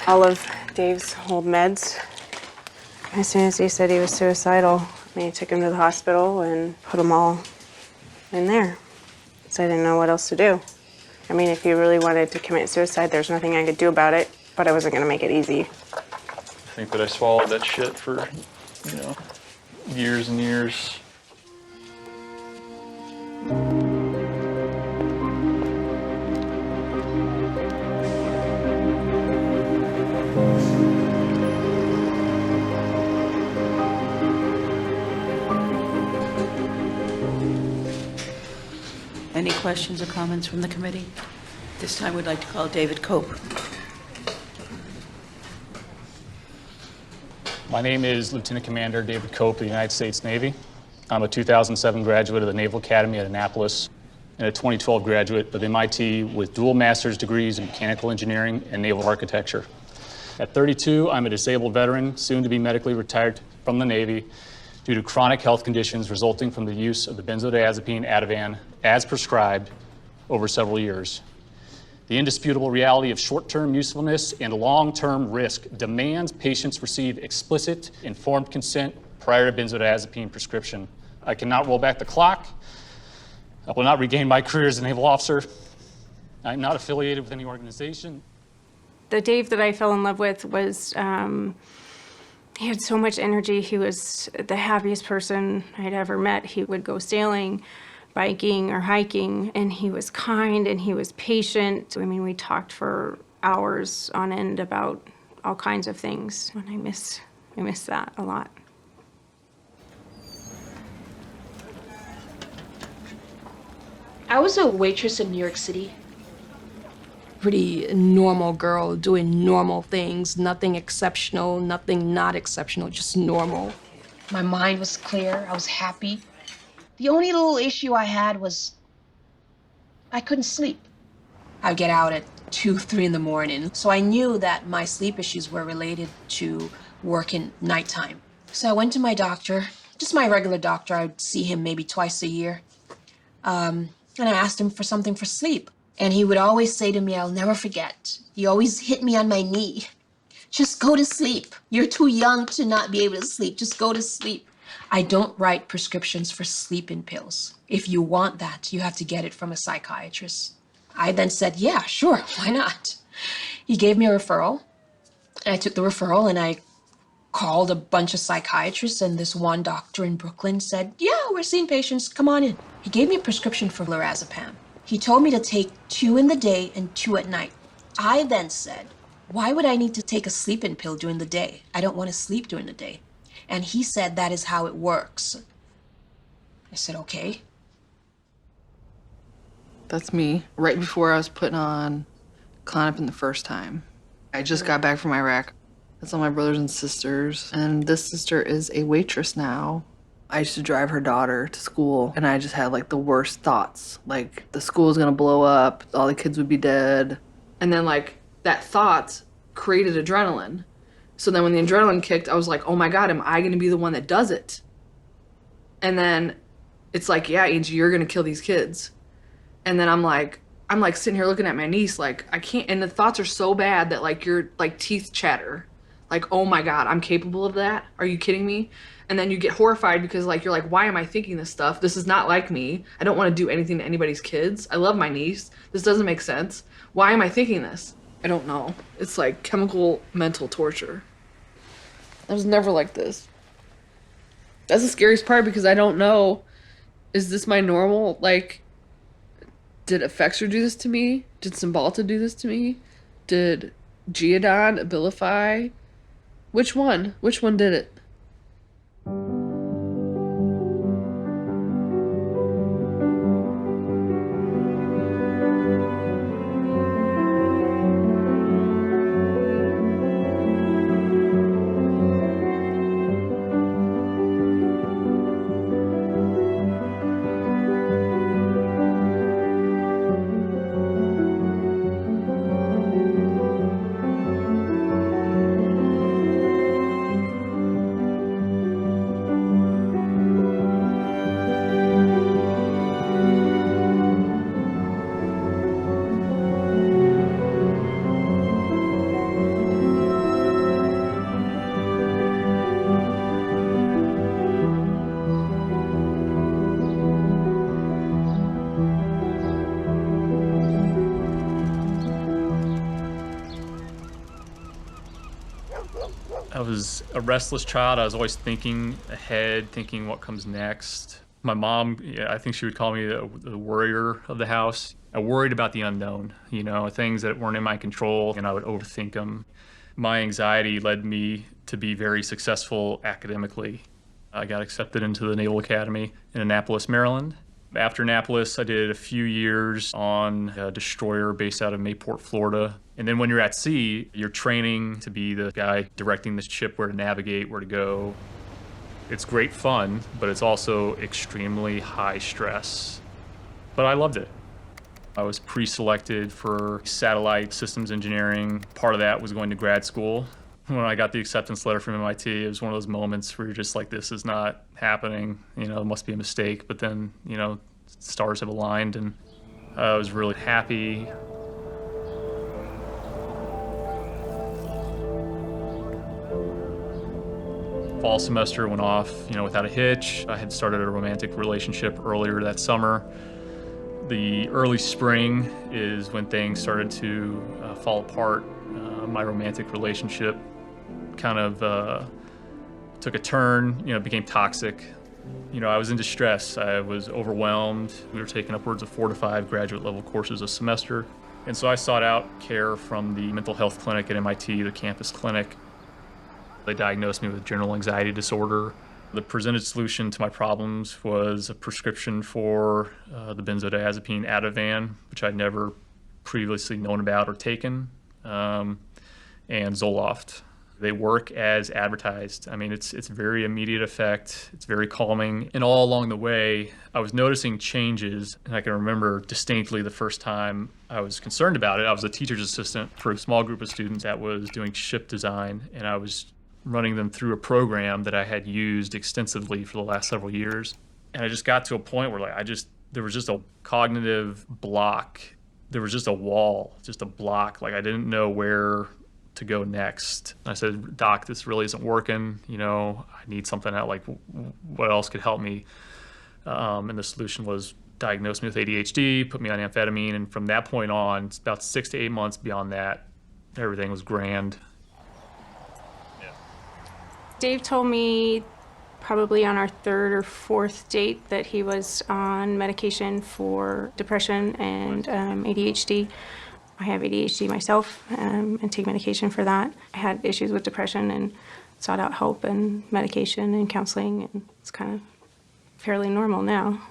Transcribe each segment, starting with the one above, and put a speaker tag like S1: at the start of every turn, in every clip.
S1: all of Dave's old meds. As soon as he said he was suicidal, they took him to the hospital and put them all in there. So I didn't know what else to do. I mean, if he really wanted to commit suicide, there's nothing I could do about it, but I wasn't gonna make it easy.
S2: I think that I swallowed that shit for, years and years.
S3: Any questions or comments from the committee? This time we'd like to call David Cope.
S4: My name is Lieutenant Commander David Cope of the United States Navy. I'm a 2007 graduate of the Naval Academy at Annapolis and a 2012 graduate of MIT with dual master's degrees in mechanical engineering and naval architecture. At 32, I'm a disabled veteran, soon to be medically retired from the Navy due to chronic health conditions resulting from the use of the benzodiazepine Ativan as prescribed over several years. The indisputable reality of short-term usefulness and long-term risk demands patients receive explicit, informed consent prior to benzodiazepine prescription. I cannot roll back the clock. I will not regain my career as a naval officer. I'm not affiliated with any organization.
S1: The Dave that I fell in love with was, he had so much energy. He was the happiest person I'd ever met. He would go sailing, biking, or hiking, and he was kind and he was patient. I mean, we talked for hours on end about all kinds of things, and I miss that a lot.
S5: I was a waitress in New York City.
S6: Pretty normal girl doing normal things, nothing exceptional, nothing not exceptional, just normal.
S5: My mind was clear, I was happy. The only little issue I had was I couldn't sleep.
S6: I'd get out at 2, 3 in the morning, so I knew that my sleep issues were related to working nighttime. So I went to my doctor, just my regular doctor. I would see him maybe twice a year. And I asked him for something for sleep. And he would always say to me, I'll never forget, he always hit me on my knee. Just go to sleep. You're too young to not be able to sleep. Just go to sleep. I don't write prescriptions for sleeping pills. If you want that, you have to get it from a psychiatrist. I then said, yeah, sure, why not? He gave me a referral. And I took the referral and I called a bunch of psychiatrists, and this one doctor in Brooklyn said, yeah, we're seeing patients, come on in. He gave me a prescription for lorazepam. He told me to take 2 in the day and 2 at night. I then said, why would I need to take a sleeping pill during the day? I don't want to sleep during the day. And he said that is how it works. I said, okay.
S7: That's me. Right before I was putting on Klonopin the first time. I just got back from Iraq. That's all my brothers and sisters. And this sister is a waitress now. I used to drive her daughter to school, and I just had like the worst thoughts. Like the school was gonna blow up, all the kids would be dead. And then like that thought created adrenaline. So then when the adrenaline kicked, I was like, oh my God, am I gonna be the one that does it? And then it's like, yeah, Angie, you're gonna kill these kids. And then I'm like sitting here looking at my niece, like I can't, and the thoughts are so bad that like your like teeth chatter. Like, oh my God, I'm capable of that? Are you kidding me? And then you get horrified because like, you're like, why am I thinking this stuff? This is not like me. I don't want to do anything to anybody's kids. I love my niece. This doesn't make sense. Why am I thinking this? I don't know. It's like chemical mental torture. I was never like this. That's the scariest part because I don't know, is this my normal? Like, did Effexor do this to me? Did Cymbalta do this to me? Did Geodon, Abilify? Which one? Which one did it?
S2: I was a restless child. I was always thinking ahead, thinking what comes next. My mom, I think she would call me the worrier of the house. I worried about the unknown, things that weren't in my control, and I would overthink them. My anxiety led me to be very successful academically. I got accepted into the Naval Academy in Annapolis, Maryland. After Annapolis, I did a few years on a destroyer based out of Mayport, Florida. And then when you're at sea, you're training to be the guy directing the ship where to navigate, where to go. It's great fun, but it's also extremely high stress. But I loved it. I was pre-selected for satellite systems engineering. Part of that was going to grad school. When I got the acceptance letter from MIT, it was one of those moments where you're just like, this is not happening. It must be a mistake. But then, stars have aligned, and I was really happy. Fall semester went off, without a hitch. I had started a romantic relationship earlier that summer. The early spring is when things started to fall apart. My romantic relationship kind of took a turn, became toxic. I was in distress. I was overwhelmed. We were taking upwards of 4 to 5 graduate level courses a semester. And so I sought out care from the mental health clinic at MIT, the campus clinic. They diagnosed me with general anxiety disorder. The presented solution to my problems was a prescription for the benzodiazepine Ativan, which I'd never previously known about or taken, and Zoloft. They work as advertised. I mean, it's very immediate effect. It's very calming. And all along the way, I was noticing changes. And I can remember distinctly the first time I was concerned about it. I was a teacher's assistant for a small group of students that was doing ship design. And I was running them through a program that I had used extensively for the last several years. And I just got to a point where there was just a cognitive block. There was just a wall, just a block. I didn't know where to go next. I said, Doc, this really isn't working. I need something out. What else could help me? And the solution was diagnose me with ADHD, put me on amphetamine. And from that point on, it's about 6 to 8 months beyond that, everything was grand.
S1: Dave told me probably on our 3rd or 4th date that he was on medication for depression and ADHD. I have ADHD myself and take medication for that. I had issues with depression and sought out help and medication and counseling, and it's kind of fairly normal now.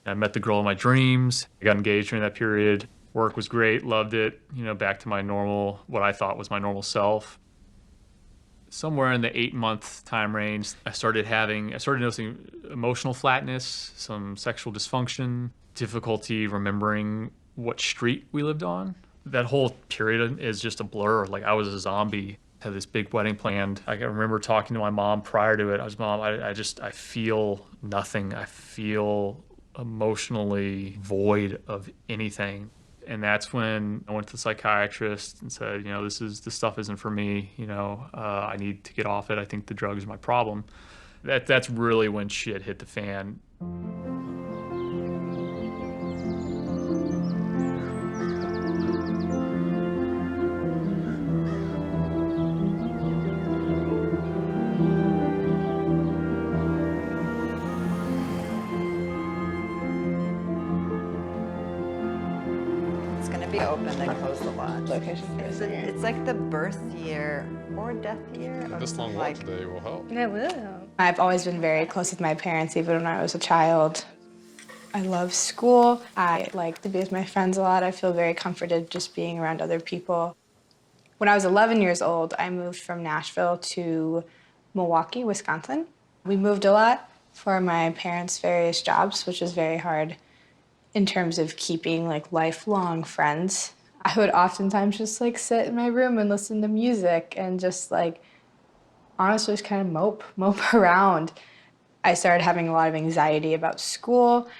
S2: I met the girl of my dreams. I got engaged during that period. Work was great, loved it, back to my normal, what I thought was my normal self. Somewhere in the 8-month time range, I started noticing emotional flatness, some sexual dysfunction, difficulty remembering what street we lived on. That whole period is just a blur. I was a zombie. I had this big wedding planned. I can remember talking to my mom prior to it. I was, Mom, I feel nothing. I feel emotionally void of anything. And that's when I went to the psychiatrist and said, this stuff isn't for me. I need to get off it. I think the drugs are my problem. That's really when shit hit the fan.
S8: Be open and close the lodge. It's like the birth year or death year.
S9: This long walk today will help.
S10: It will. I've always been very close with my parents, even when I was a child. I love school. I like to be with my friends a lot. I feel very comforted just being around other people. When I was 11 years old, I moved from Nashville to Milwaukee, Wisconsin. We moved a lot for my parents' various jobs, which was very hard in terms of keeping lifelong friends. I would oftentimes just sit in my room and listen to music and just honestly just kind of mope around. I started having a lot of anxiety about school,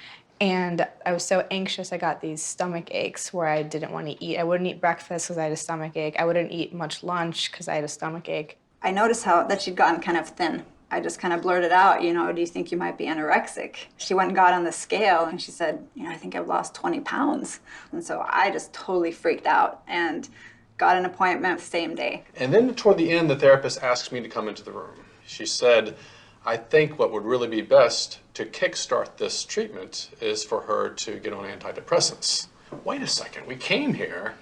S10: and I was so anxious I got these stomach aches where I didn't want to eat. I wouldn't eat breakfast because I had a stomach ache. I wouldn't eat much lunch because I had a stomach ache.
S8: I noticed that she'd gotten kind of thin. I just kind of blurted out, do you think you might be anorexic? She went and got on the scale and she said, I think I've lost 20 pounds. And so I just totally freaked out. And got an appointment the same day.
S9: And then toward the end, the therapist asked me to come into the room. She said, I think what would really be best to kickstart this treatment is for her to get on antidepressants. Wait a second, we came here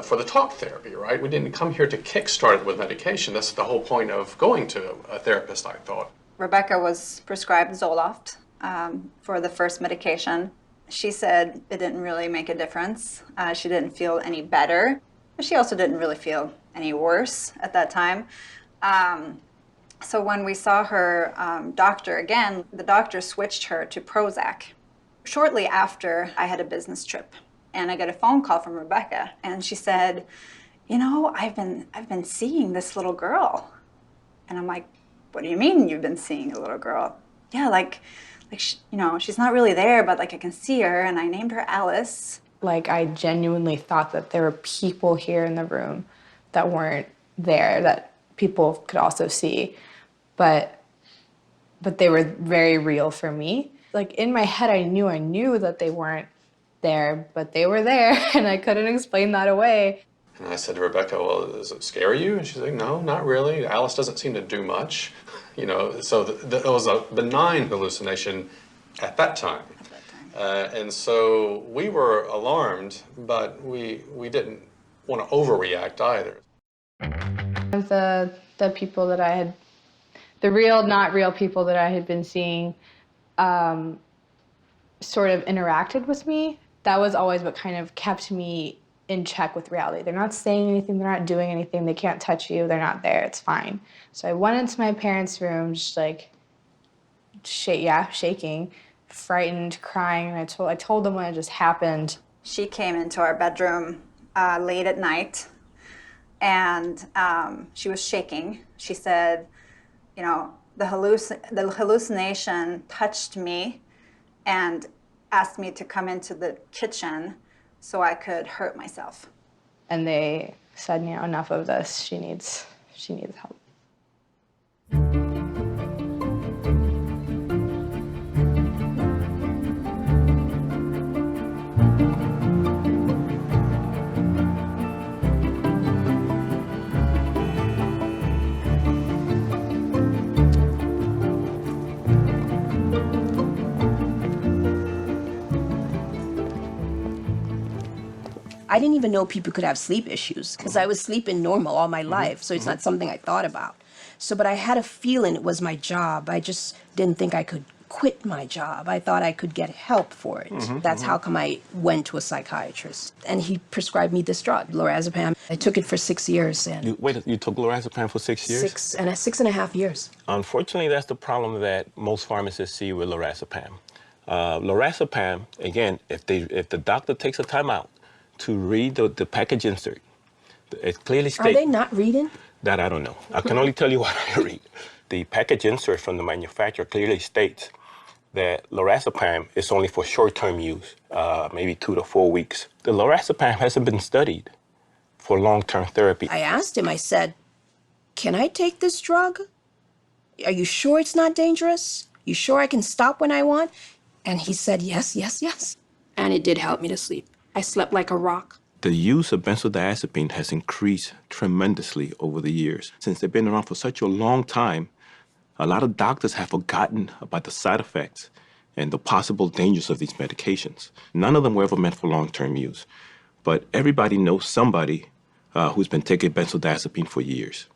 S9: for the talk therapy, right? We didn't come here to kickstart it with medication. That's the whole point of going to a therapist, I thought.
S8: Rebecca was prescribed Zoloft for the first medication. She said it didn't really make a difference. She didn't feel any better, but she also didn't really feel any worse at that time. So when we saw her doctor again, the doctor switched her to Prozac. Shortly after, I had a business trip, and I got a phone call from Rebecca, and she said, you know, I've been seeing this little girl. And I'm like, what do you mean you've been seeing a little girl? Yeah, like she, you know, she's not really there, but like I can see her, and I named her Alice.
S10: Like, I genuinely thought that there were people here in the room that weren't there, that people could also see, but they were very real for me. Like, in my head, I knew that they weren't there, but they were there, and I couldn't explain that away.
S9: And I said to Rebecca, well, does it scare you? And she's like, no, not really. Alice doesn't seem to do much. You know, so it was a benign hallucination at that time. And so we were alarmed, but we didn't want to overreact either.
S10: The people that I had, the real, not real people that I had been seeing sort of interacted with me. That was always what kind of kept me in check with reality. They're not saying anything, they're not doing anything, they can't touch you, they're not there, it's fine. So I went into my parents' room just like, shaking, frightened, crying, and I told them what had just happened.
S8: She came into our bedroom late at night, and she was shaking. She said, you know, the hallucination touched me and asked me to come into the kitchen so I could hurt myself.
S10: And they said, you know, enough of this. She needs help.
S6: I didn't even know people could have sleep issues because I was sleeping normal all my life, so it's not something I thought about. So, but I had a feeling it was my job. I just didn't think I could quit my job. I thought I could get help for it. That's how come I went to a psychiatrist. And he prescribed me this drug, lorazepam. I took it for 6 years. And
S11: You took lorazepam for 6 years?
S6: 6.5 years.
S11: Unfortunately, that's the problem that most pharmacists see with lorazepam. Lorazepam, again, if the doctor takes a time out to read the package insert, it clearly states...
S6: Are they not reading?
S11: That I don't know. I can only tell you what I read. The package insert from the manufacturer clearly states that lorazepam is only for short-term use, maybe 2 to 4 weeks. The lorazepam hasn't been studied for long-term therapy.
S6: I asked him, I said, can I take this drug? Are you sure it's not dangerous? You sure I can stop when I want? And he said, yes, yes, yes. And it did help me to sleep. I slept like a rock.
S11: The use of benzodiazepine has increased tremendously over the years. Since they've been around for such a long time, a lot of doctors have forgotten about the side effects and the possible dangers of these medications. None of them were ever meant for long-term use, but everybody knows somebody who's been taking benzodiazepine for years.